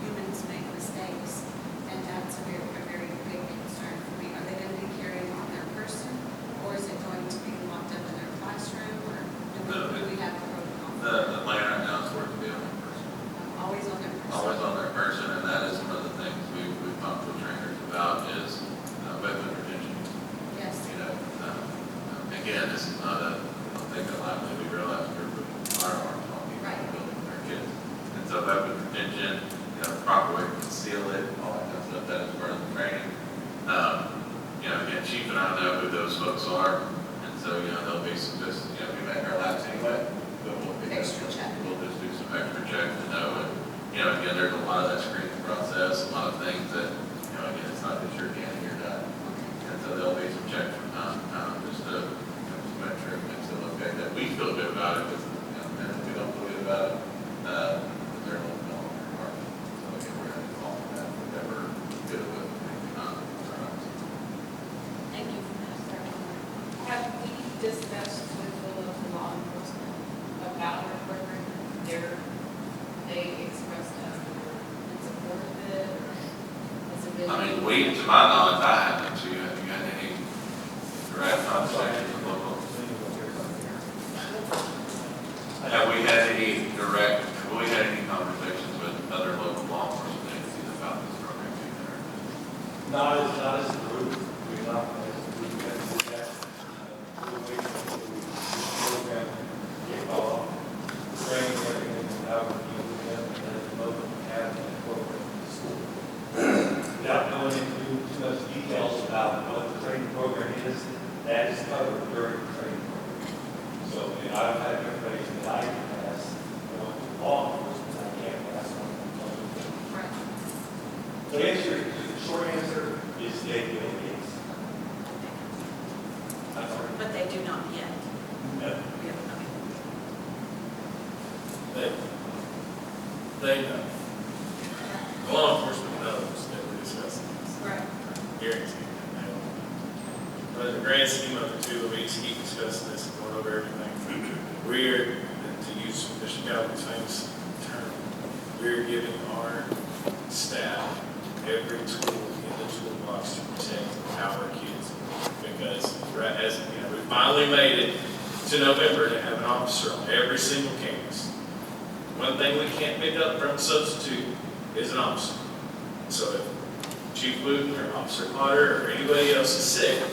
humans make mistakes, and that's a very big concern for me. Are they going to be carrying on their person, or is it going to be locked up in their classroom, or do we have a protocol? The plan right now is for it to be on their person. Always on their person? Always on their person, and that is one of the things we've talked to trainers about is weapon retention. Yes. Again, this is not don't take that lightly. We realize we're putting firearms on people Right. building their kids. And so weapon retention, proper way to conceal it, all that kind of stuff, that is part of the training. Again, Chief and I know who those folks are, and so, there'll be some, we make our laps anyway, but we'll be Extra check. We'll just do some extra checks to know, and, again, there's a lot of that screening process, a lot of things that, again, it's not that you're getting, you're done. And so there'll be some checks from time to time, just to make sure everything's still okay, that we feel good about it, because, and if we don't feel good about it, they're a little no longer part. So again, we're going to call that, whatever good with it. Thank you for that, sir. Have we discussed with the local law enforcement about our program? They expressed us in support of it, or has it been? To my knowledge, I haven't. Have you had any direct conversation with local? Have we had any conversations with other local law enforcement agencies about this program either? Not as a group. We're not as a group that did that. We're waiting for the program to kick off, training everything out with them, and then the local academy and program in the school. Without going into too much details about what the training program is, that is covered during the training program. So, I don't have information that I can pass on to law enforcement. I can't pass on to them. Right. The short answer is they will, yes. I'm sorry. But they do not yet. No. We have not. They know. Law enforcement knows that we're discussing this. Right. Guaranteed that they know. But in the grand scheme of it too, we keep discussing this and going over everything. We're, to use Mr. Calvin's famous term, we're giving our staff every tool in the toolbox to protect our kids. Because as we finally made it to November to have an officer on every single campus. One thing we can't pick up from a substitute is an officer. So if Chief Wooten or Officer Potter or anybody else is sick,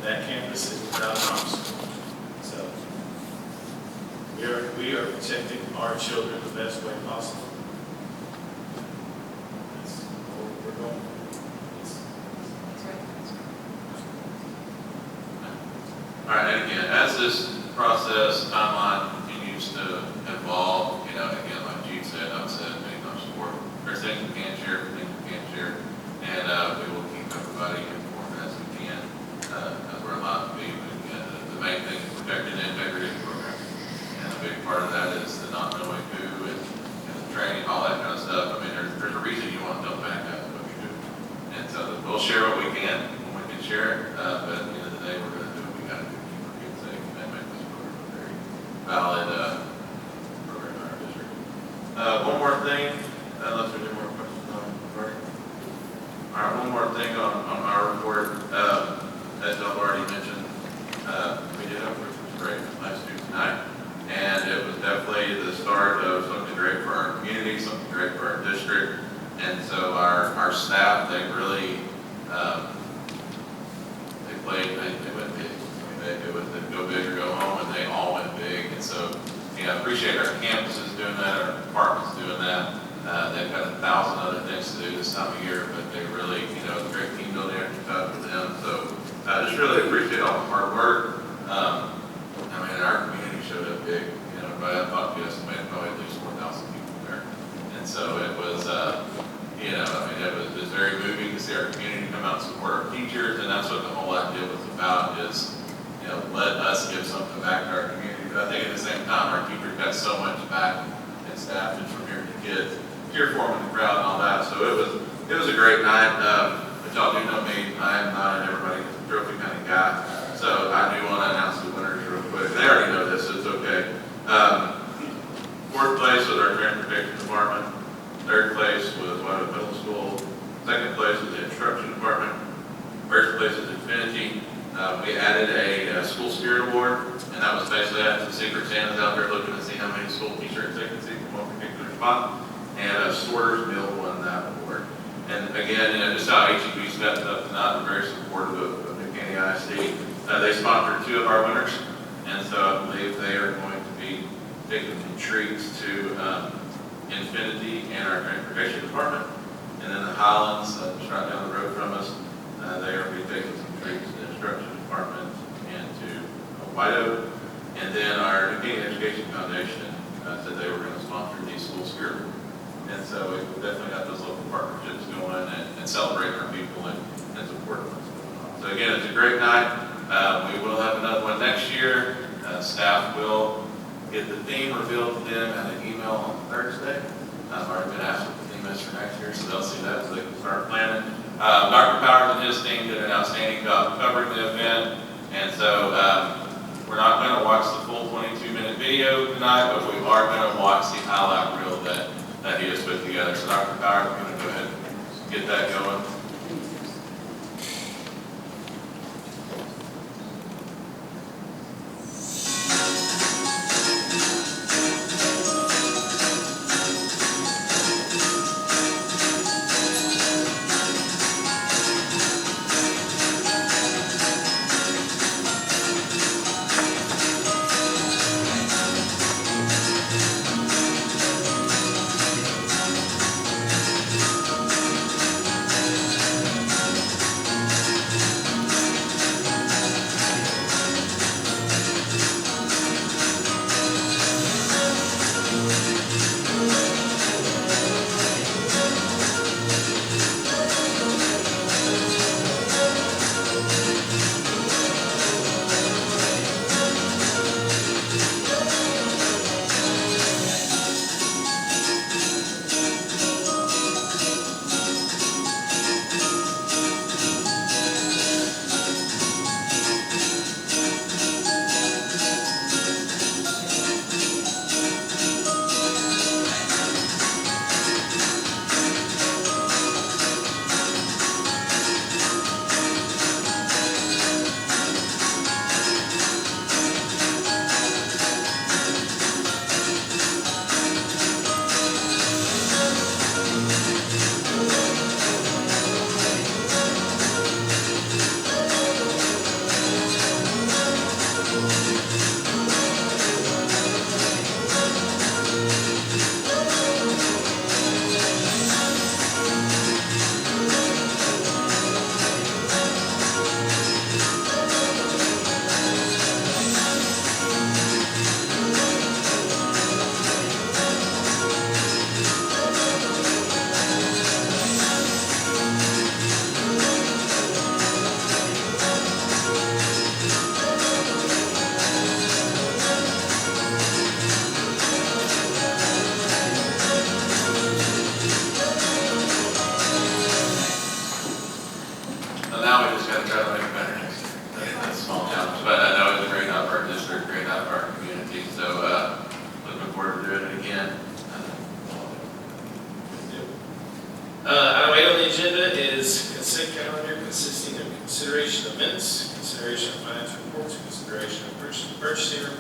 that campus is without an officer. So we are protecting our children the best way possible. That's where we're going. All right, and again, as this timeline continues to evolve, again, like Gene said, I've said many times before, things we can share, things we can't share, and we will keep everybody informed as we can, as we're allowed to be. But again, the main thing is protecting the integrity of the program, and a big part of that is the not knowing who and the training, all that kind of stuff. I mean, there's a reason you want to tell back that's what we do, and so we'll share what we can when we can share it. But at the end of the day, we're going to do what we got to do to keep our kids safe and make this program a very valid program in our district. One more thing, unless there's any more questions on Marty. All right, one more thing on our report. As I've already mentioned, we did have which was great. It was nice to do tonight. And it was definitely the start of something great for our community, something great for our district. And so our staff, they really, they went big. I mean, it was the go big or go home, and they all went big. And so, I appreciate our campuses doing that, our departments doing that. They've got 1,000 other things to do this time of year, but they really, it's a great team building exercise for them. So I just really appreciate all the hard work. I mean, our community showed up big. But I thought we estimated probably at least 4,000 people there. And so it was, it was very moving to see our community come out and support our teachers. And that's what the whole idea was about is, let us give something back to our community. But I think at the same time, our teachers got so much back and staff just from hearing the kids cheer for them in the crowd and all that. So it was a great night. But y'all do know me, I am not an everybody gets a trophy kind of guy. So I do want to announce the winners real quick. They already know this, so it's okay. Fourth place was our transportation department. Third place was Woodridge Middle School. Second place was the instruction department. First place was Infinity. We added a school spirit award, and that was basically some Secret Santas out there looking to see how many school t-shirts they can see from one particular spot. And Sorter's Mill won that award. And again, just how HEB stepped up tonight, we're very supportive of the Caney ISD. They sponsored 2 of our winners, and so I believe they are going to be taking some treats to Infinity and our transportation department. And then the Highlands, just right down the road from us, they are going to be taking some treats to the instruction department and to White Oak. And then our Caney Education Foundation said they were going to sponsor the school spirit. And so we definitely got those local partnerships going and celebrating our people and supporting what's going on. So again, it's a great night. We will have another one next year. Staff will get the theme revealed to them and an email on Thursday. I've already been asked what the theme is for next year, so they'll see that so they can start planning. Dr. Powers and his team did an outstanding job covering the event, and so we're not going to watch the full 22-minute video tonight, but we are going to watch the highlight reel that he has put together. So Dr. Powers, we're going to go ahead and get that going.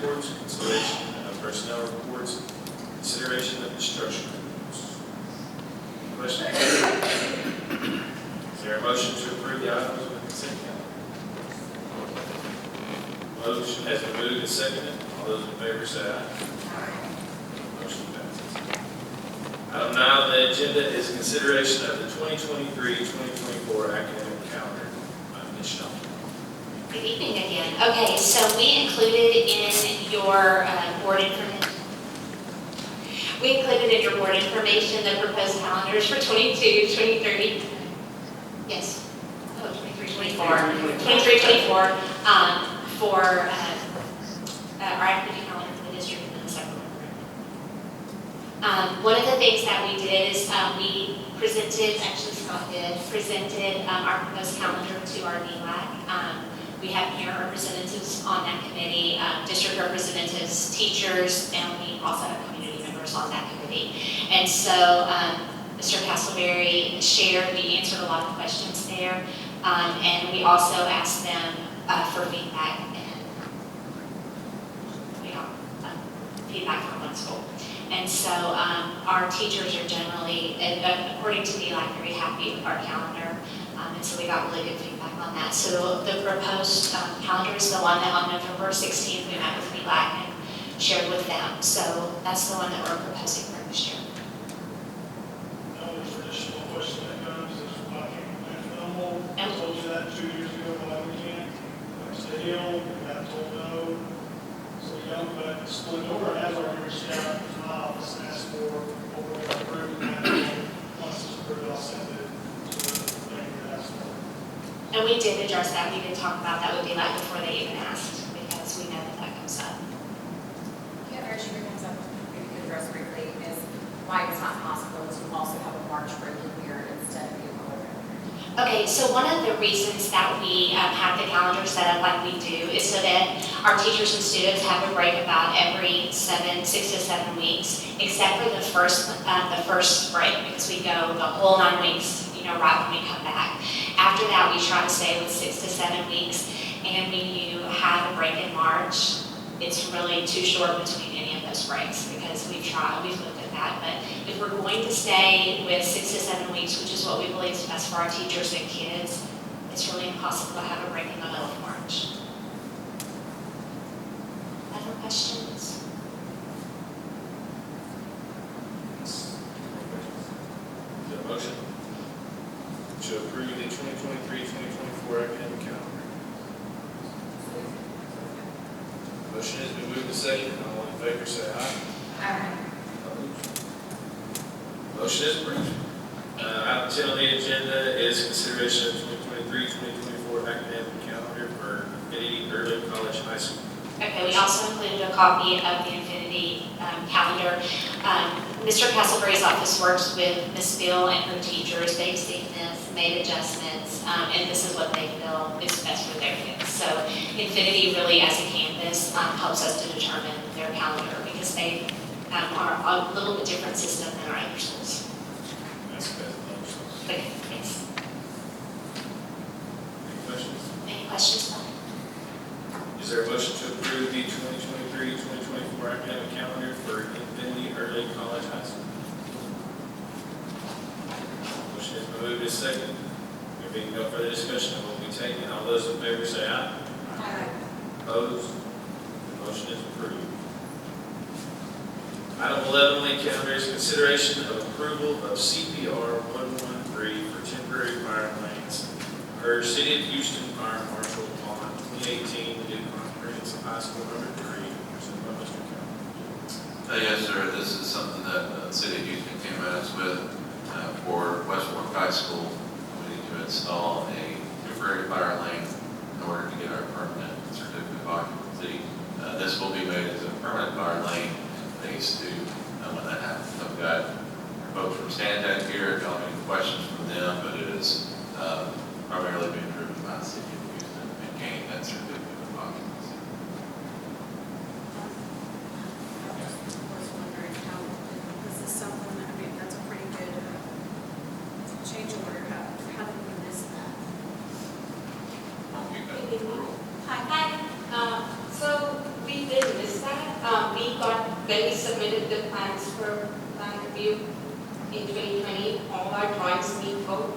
reports, consideration of personnel reports, consideration of instruction reports. Questions? Is there a motion to approve the items on the consent calendar? Motion has been moved and seconded. All those in favor say aye. Motion passes. Item 9 on the agenda is consideration of the 2023-2024 academic calendar. Ms. Shaw. Good evening again. Okay, so we included in your board information. We included in your board information the proposed calendars for 22, 23. Yes. Oh, 23, 24. 23, 24 for our activity calendar for the district and the second one. One of the things that we did is we presented, actually Scott did, presented our proposed calendar to our DLAC. We have parent representatives on that committee, district representatives, teachers, and we also have community members on that committee. And so Mr. Castleberry shared, we answered a lot of questions there, and we also asked them for feedback, and we got feedback from one school. And so our teachers are generally, according to DLAC, very happy with our calendar. And so we got really good feedback on that. So the proposed calendar is the one that on November 16th we met with DLAC and shared with them. So that's the one that we're proposing for this year. No, there's additional question that comes, is why can't we plan normal? I told you that 2 years ago, why we can't. Like I said, we got told no. So we don't, but school board has already reached out to my office and asked for what we're going to approve. And once it's approved, I'll send it to the thing that asked for. And we did address that. We did talk about that with DLAC before they even asked, because we know that that comes up. Yeah, our issue comes up, maybe could address briefly, is why it's not possible to also have a March break in here instead of the April. Okay, so one of the reasons that we have the calendar set up like we do is so that our teachers and students have a break about every 6 to 7 weeks, except for the first break, because we go the whole 9 weeks, right when we come back. After that, we try to stay with 6 to 7 weeks, and when you have a break in March, it's really too short between any of those breaks, because we've looked at that. But if we're going to stay with 6 to 7 weeks, which is what we believe is best for our teachers and kids, it's really impossible to have a break in the middle of March. Other questions? Is there a motion to approve the 2023-2024 academic calendar? Motion has been moved and seconded. All in favor say aye. Aye. Opposed? Motion is approved. Item 10 on the agenda is consideration of 2023-2024 academic calendar for Infinity Early College High School. Okay, we also included a copy of the Infinity calendar. Mr. Castleberry's office works with Ms. Bill and her teachers. They've seen this, made adjustments, and this is what they feel is best for their kids. So Infinity really, as a campus, helps us to determine their calendar, because they are a little bit different system than our other schools. That's good. Okay, thanks. Any questions? Any questions? Is there a motion to approve the 2023-2024 academic calendar for Infinity Early College High School? Motion has been moved and seconded. There being no further discussion, it will be taken. All those in favor say aye. Aye. Opposed? The motion is approved. Item 11 on the calendar is consideration of approval of CPR 113 for temporary fire lanes per City of Houston Fire Marshal on 2018 new comprehensive high school number 3, presented by Mr. Kelly. Yes, sir. This is something that the City of Houston came at us with for West Fork High School. We need to install a temporary fire lane in order to get our permanent certificate of occupancy. This will be made as a permanent fire lane in phase 2 when that happens. I've got folks from Stantec here, if y'all have any questions from them, but it is primarily being driven by the City of Houston and gaining that certificate of occupancy. I was wondering how, this is something, I mean, that's a pretty good change order. How did we miss that? Won't be back to the rule. Hi. So we did miss when we submitted the plans for plan review in 2020, all our drawings meet code.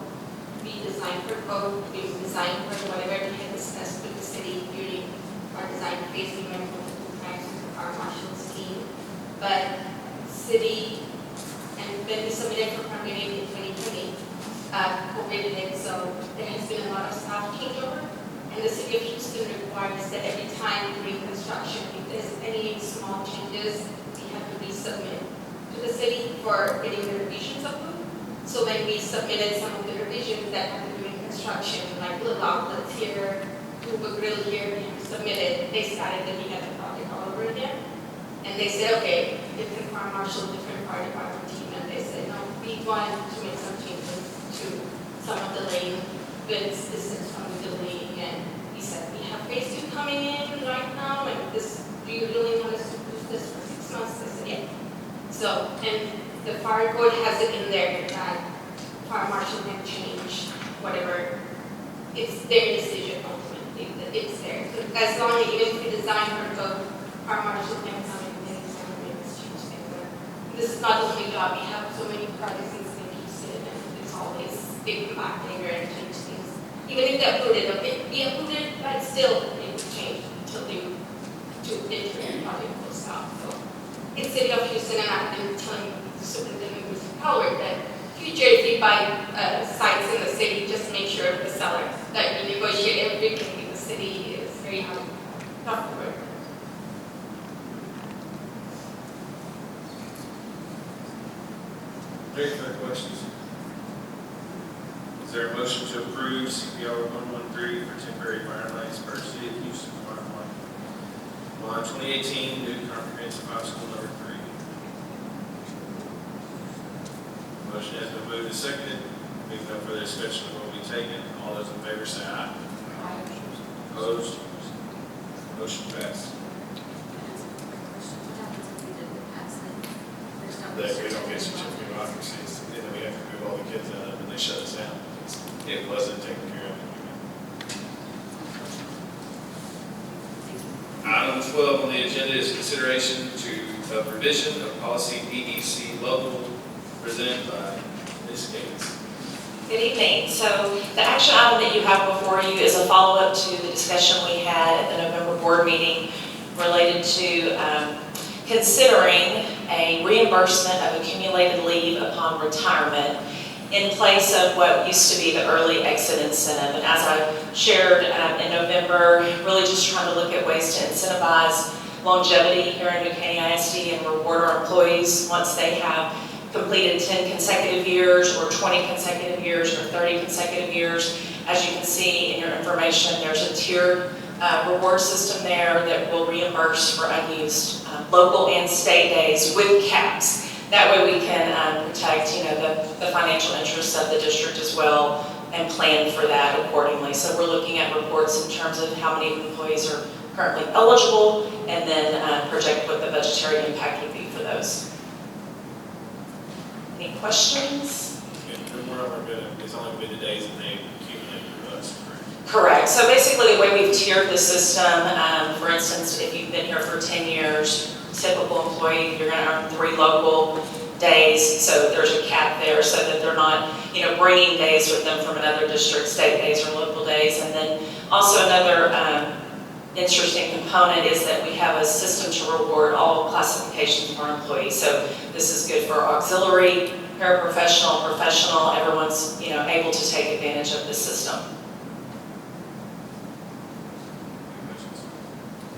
We designed for code, we designed for whatever we had discussed with the city during our design phase. We went multiple times with our marshal's team. But city, and when we submitted for permitting in 2020, COVID hit, so there has been a lot of staff changeover. And the city of Houston requires that every time during construction, if there's any small changes, we have to resubmit to the city for getting the revisions approved. So when we submitted some of the revisions that happened during construction, like little outlets here, Cuba grill here, we submitted, they started that we had the project all over again. And they said, okay, different fire marshal, different fire department team, and they said, no, we want to make some changes to some of the lane widths, distance from the building, and we said, we have phase 2 coming in right now, and this, do you really want us to do this for 6 months? I said, yeah. So, and the fire code has it in there that fire marshal can change whatever, it's their decision ultimately, that it's there. So as long as even if we design for code, fire marshal can come in and say, let's change things. This is not the only job, we have so many projects in St. Houston, and it's always, they come back later and change things. Even if they approved it, okay, we approved it, but still it would change until they, to enter the project will stop. So it's City of Houston, and I've been telling Superintendent Mr. Howard that future, if you buy sites in the city, just make sure the seller that you negotiate everything in the city is very hard. Not the word. Any further questions? Is there a motion to approve CPR 113 for temporary fire lanes per City of Houston Fire Line 2018 new comprehensive high school number 3? Motion has been moved and seconded. Being no further discussion, will be taken. All those in favor say aye. Opposed? Motion passed. That we don't get certificate of occupancy, and then we have to move all the kids out and they shut us down. It wasn't taken care of. Item 12 on the agenda is consideration of revision of policy DEC local presented by Ms. Gates. Good evening. So the action item that you have before you is a follow-up to the discussion we had at the November board meeting related to considering a reimbursement of accumulated leave upon retirement in place of what used to be the early exit incentive. And as I shared in November, really just trying to look at ways to incentivize longevity here in Caney ISD and reward our employees once they have completed 10 consecutive years or 20 consecutive years or 30 consecutive years. As you can see in your information, there's a tiered reward system there that will reimburse for unused local and state days with caps. That way we can protect, the financial interests of the district as well and plan for that accordingly. So we're looking at reports in terms of how many employees are currently eligible and then project what the budgetary impact would be for those. Any questions? It's only been the days that they accumulate for us, correct? Correct. So basically the way we've tiered the system, for instance, if you've been here for 10 years, typical employee, you're going to earn 3 local days. So there's a cap there so that they're not, bringing days with them from another district, state days or local days. And then also another interesting component is that we have a system to reward all classifications of our employees. So this is good for auxiliary, paraprofessional, professional. Everyone's, able to take advantage of this system.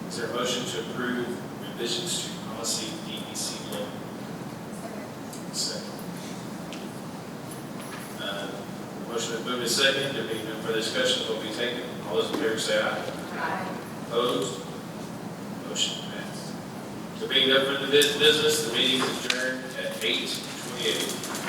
Is there a motion to approve revisions to policy DEC local? Second. Motion is moved and seconded. There being no further discussion, will be taken. All those in favor say aye. Aye. Opposed? Motion passed. There being no further business, the meeting is adjourned at 8:28.